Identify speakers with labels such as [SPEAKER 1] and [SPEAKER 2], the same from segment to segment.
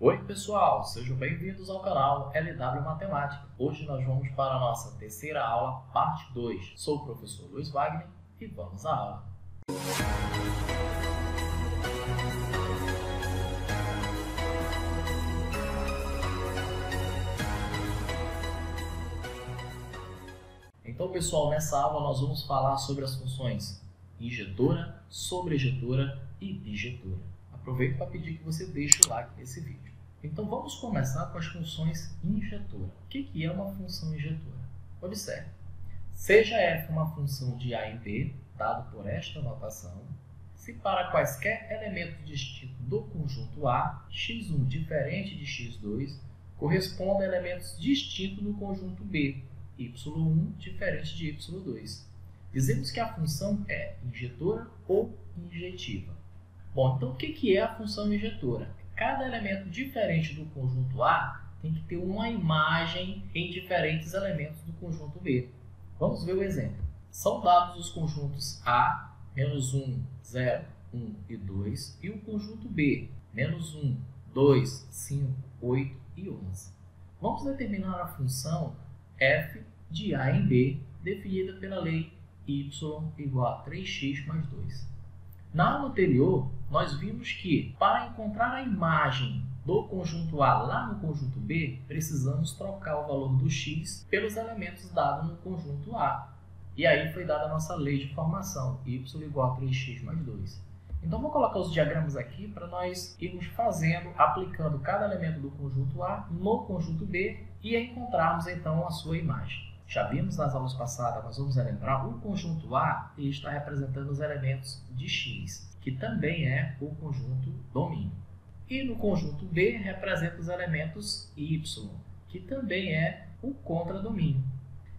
[SPEAKER 1] Oi pessoal, sejam bem-vindos ao canal LW Matemática. Hoje nós vamos para a nossa terceira aula, parte 2. Sou o professor Luiz Wagner e vamos à aula. Então pessoal, nessa aula nós vamos falar sobre as funções injetora, sobrejetora e bijetora. Aproveito para pedir que você deixe o like nesse vídeo. Então vamos começar com as funções injetora. O que é uma função injetora? Observe, seja f uma função de a em b, dado por esta notação, se para quaisquer elementos distintos do conjunto A, x1 diferente de x2, corresponda a elementos distintos do conjunto B, y1 diferente de y2. Dizemos que a função é injetora ou injetiva. Bom, então o que é a função injetora? Cada elemento diferente do conjunto A tem que ter uma imagem em diferentes elementos do conjunto B. Vamos ver o exemplo. São dados os conjuntos A, menos 1, 0, 1 e 2, e o conjunto B, menos 1, 2, 5, 8 e 11. Vamos determinar a função f de a em b, definida pela lei y igual a 3x mais 2. Na aula anterior, nós vimos que, para encontrar a imagem do conjunto A lá no conjunto B, precisamos trocar o valor do x pelos elementos dados no conjunto A. E aí foi dada a nossa lei de formação, y igual a 3x mais 2. Então, vou colocar os diagramas aqui para nós irmos fazendo, aplicando cada elemento do conjunto A no conjunto B e encontrarmos, então, a sua imagem. Já vimos nas aulas passadas, mas vamos relembrar, o conjunto A está representando os elementos de x, que também é o conjunto domínio. E no conjunto B representa os elementos y, que também é o contradomínio.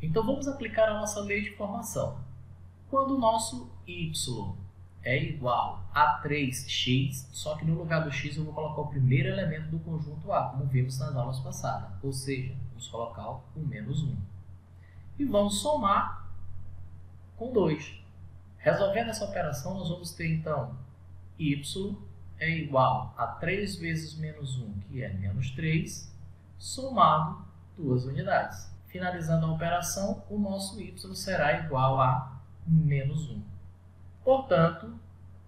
[SPEAKER 1] Então vamos aplicar a nossa lei de formação. Quando o nosso y é igual a 3x, só que no lugar do x eu vou colocar o primeiro elemento do conjunto A, como vimos nas aulas passadas, ou seja, vamos colocar o menos 1. E vamos somar com 2. Resolvendo essa operação, nós vamos ter, então, y é igual a 3 vezes menos 1, que é menos 3, somado 2 unidades. Finalizando a operação, o nosso y será igual a menos 1. Portanto,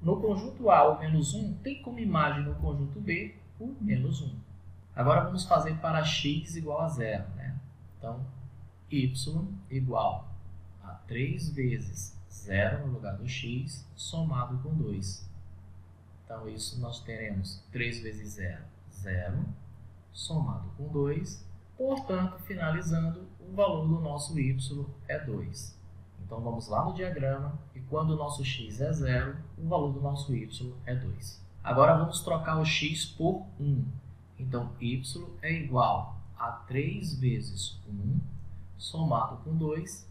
[SPEAKER 1] no conjunto A, o menos 1 tem como imagem no conjunto B o menos 1. Agora vamos fazer para x igual a 0. Então, y igual a 3 vezes 0 no lugar do x, somado com 2. Então, isso nós teremos 3 vezes 0, 0, somado com 2. Portanto, finalizando, o valor do nosso y é 2. Então, vamos lá no diagrama, e quando o nosso x é 0, o valor do nosso y é 2. Agora, vamos trocar o x por 1. Então, y é igual a 3 vezes 1, somado com 2,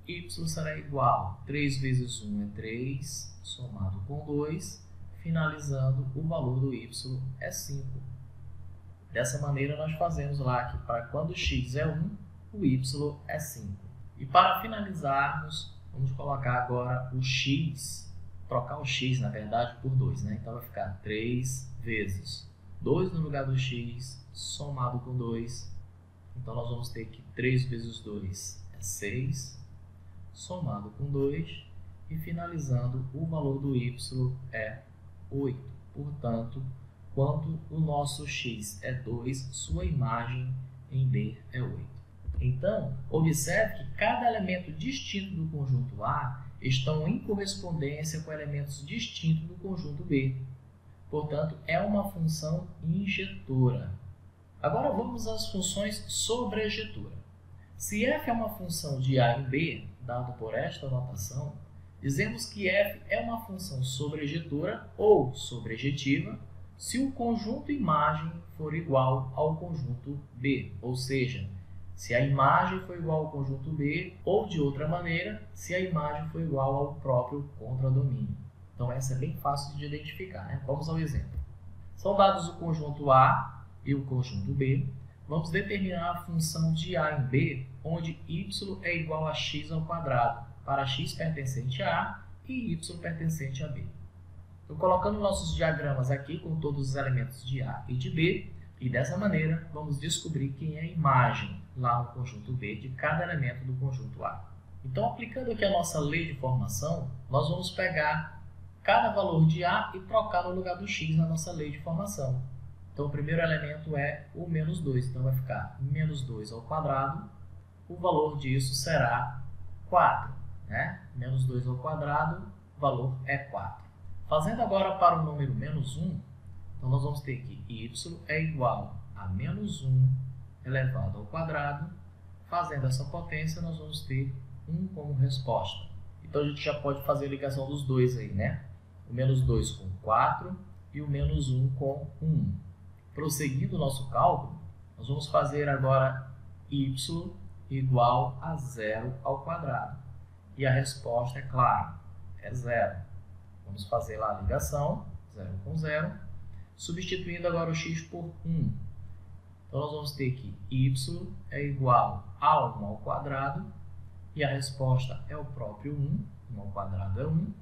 [SPEAKER 1] y será igual a 3 vezes 1 é 3, somado com 2, finalizando, o valor do y é 5. Dessa maneira, nós fazemos lá que para quando x é 1, o y é 5. E para finalizarmos, vamos colocar agora o x, trocar o x, na verdade, por 2. Então, vai ficar 3 vezes 2 no lugar do x, somado com 2. Então, nós vamos ter que 3 vezes 2 é 6, somado com 2, e finalizando, o valor do y é 8. Portanto, quando o nosso x é 2, sua imagem em B é 8. Então, observe que cada elemento distinto do conjunto A estão em correspondência com elementos distintos do conjunto B. Portanto, é uma função injetora. Agora vamos às funções sobrejetora. Se f é uma função de a em b, dado por esta notação, dizemos que f é uma função sobrejetora ou sobrejetiva se o conjunto imagem for igual ao conjunto B, ou seja, se a imagem for igual ao conjunto B, ou de outra maneira, se a imagem for igual ao próprio contradomínio. Então essa é bem fácil de identificar. Vamos ao exemplo. São dados o conjunto A e o conjunto B, vamos determinar a função de a em b, onde y é igual a x ao quadrado, para x pertencente a A e y pertencente a B. Estou colocando nossos diagramas aqui com todos os elementos de A e de B, e dessa maneira vamos descobrir quem é a imagem lá no conjunto B de cada elemento do conjunto A. Então, aplicando aqui a nossa lei de formação, nós vamos pegar cada valor de A e trocar no lugar do x na nossa lei de formação. Então, o primeiro elemento é o menos 2, então vai ficar menos 2 ao quadrado, o valor disso será 4, né? Menos 2 ao quadrado, o valor é 4. Fazendo agora para o número menos 1, então nós vamos ter que y é igual a menos 1 elevado ao quadrado. Fazendo essa potência, nós vamos ter 1 como resposta. Então, a gente já pode fazer a ligação dos dois aí, né? O menos 2 com 4 e o menos 1 com 1. Prosseguindo o nosso cálculo, nós vamos fazer agora y igual a 0 ao quadrado. E a resposta, é claro, é 0. Vamos fazer lá a ligação, 0 com 0, substituindo agora o x por 1. Então, nós vamos ter que y é igual a 1 ao quadrado, e a resposta é o próprio 1. 1 ao quadrado é 1.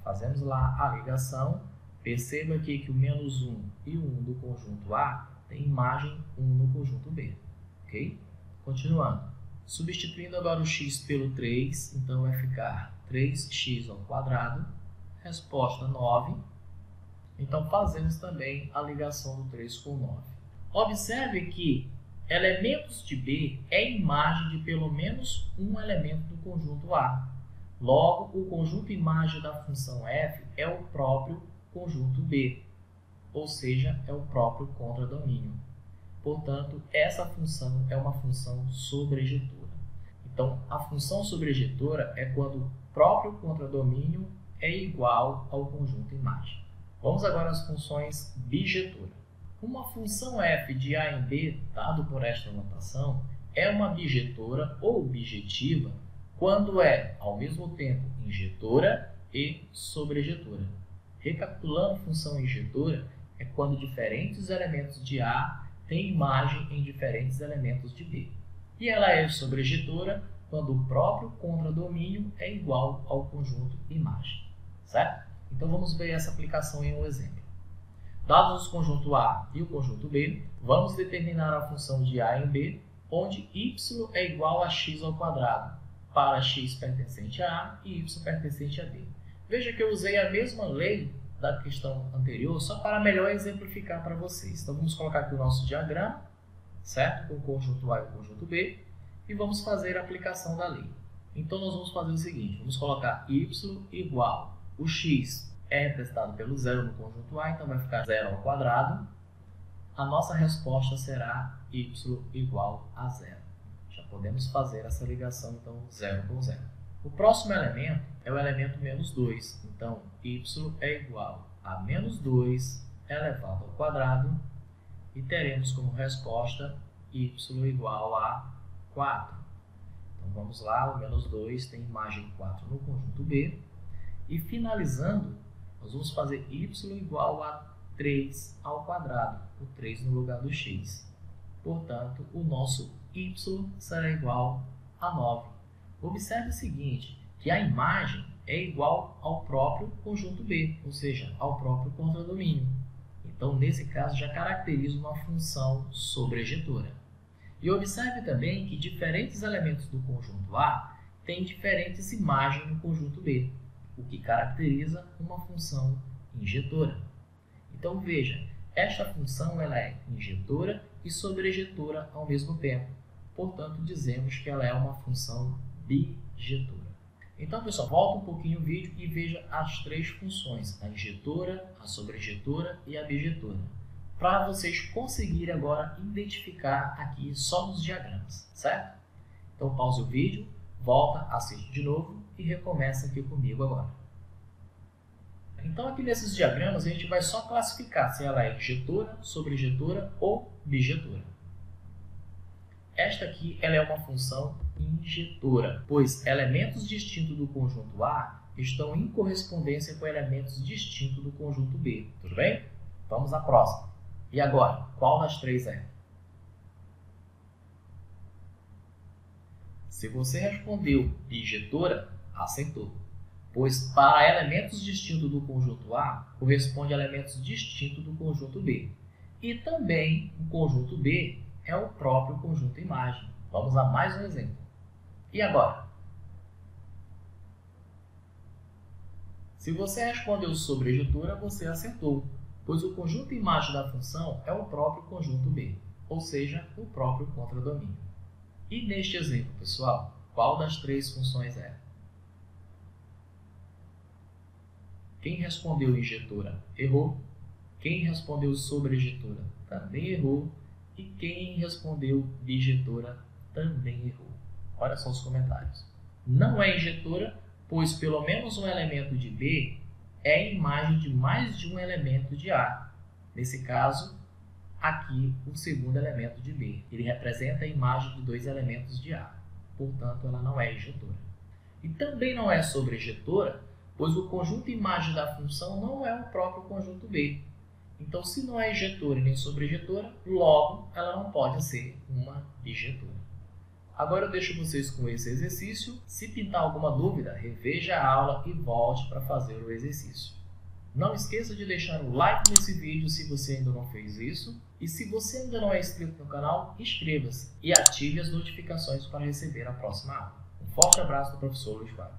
[SPEAKER 1] Fazemos lá a ligação. Perceba aqui que o menos 1 e o 1 do conjunto A tem imagem 1 no conjunto B. Ok? Continuando. Substituindo agora o x pelo 3, então vai ficar 3x ao quadrado. Resposta 9. Então, fazemos também a ligação do 3 com 9. Observe que elementos de B é imagem de pelo menos um elemento do conjunto A. Logo, o conjunto imagem da função f é o próprio conjunto B, ou seja, é o próprio contradomínio. Portanto, essa função é uma função sobrejetora. Então, a função sobrejetora é quando o próprio contradomínio é igual ao conjunto imagem. Vamos agora às funções bijetora. Uma função f de A em B, dado por esta notação, é uma bijetora ou bijetiva quando é, ao mesmo tempo, injetora e sobrejetora. Recapitulando, função injetora é quando diferentes elementos de A têm imagem em diferentes elementos de B. E ela é sobrejetora quando o próprio contradomínio é igual ao conjunto imagem. Certo? Então, vamos ver essa aplicação em um exemplo. Dados o conjunto A e o conjunto B, vamos determinar a função de A em B, onde y é igual a x ao quadrado, para x pertencente a A e y pertencente a B. Veja que eu usei a mesma lei da questão anterior, só para melhor exemplificar para vocês. Então, vamos colocar aqui o nosso diagrama, certo? Com o conjunto A e o conjunto B, e vamos fazer a aplicação da lei. Então, nós vamos fazer o seguinte, vamos colocar y igual, o x é representado pelo 0 no conjunto A, então vai ficar 0 ao quadrado. A nossa resposta será y igual a 0. Já podemos fazer essa ligação, então, 0 com 0. O próximo elemento é o elemento menos 2. Então, y é igual a menos 2 elevado ao quadrado. E teremos como resposta y igual a 4. Então, vamos lá, o menos 2 tem imagem 4 no conjunto B. E finalizando, nós vamos fazer y igual a 3 ao quadrado, o 3 no lugar do x. Portanto, o nosso y será igual a 9. Observe o seguinte, que a imagem é igual ao próprio conjunto B, ou seja, ao próprio contradomínio. Então, nesse caso, já caracteriza uma função sobrejetora. E observe também que diferentes elementos do conjunto A têm diferentes imagens no conjunto B, o que caracteriza uma função injetora. Então, veja, esta função ela é injetora e sobrejetora ao mesmo tempo. Portanto, dizemos que ela é uma função bijetora. Então, pessoal, volta um pouquinho o vídeo e veja as três funções, a injetora, a sobrejetora e a bijetora, para vocês conseguirem agora identificar aqui só nos diagramas, certo? Então, pause o vídeo, volta, assiste de novo e recomeça aqui comigo agora. Então, aqui nesses diagramas, a gente vai só classificar se ela é injetora, sobrejetora ou bijetora. Esta aqui ela é uma função injetora, pois elementos distintos do conjunto A estão em correspondência com elementos distintos do conjunto B. Tudo bem? Vamos à próxima. E agora, qual das três é? Se você respondeu bijetora, acertou. pois para elementos distintos do conjunto A, corresponde a elementos distintos do conjunto B. E também o conjunto B é o próprio conjunto imagem. Vamos a mais um exemplo. E agora? Se você respondeu sobre ejetura, você acertou, pois o conjunto imagem da função é o próprio conjunto B, ou seja, o próprio contradomínio. E neste exemplo, pessoal, qual das três funções é? Quem respondeu injetora errou, quem respondeu sobre ejetora também errou e quem respondeu bijetora também errou. Olha só os comentários. Não é injetora, pois pelo menos um elemento de B é a imagem de mais de um elemento de A. Nesse caso, aqui o segundo elemento de B. Ele representa a imagem de dois elementos de A. Portanto, ela não é injetora. E também não é sobre ejetora, pois o conjunto imagem da função não é o próprio conjunto B. Então, se não é injetora e nem sobre ejetora, logo ela não pode ser uma bijetora. Agora eu deixo vocês com esse exercício. Se pintar alguma dúvida, reveja a aula e volte para fazer o exercício. Não esqueça de deixar o like nesse vídeo se você ainda não fez isso. E se você ainda não é inscrito no canal, inscreva-se e ative as notificações para receber a próxima aula. Um forte abraço do professor Luiz Fábio.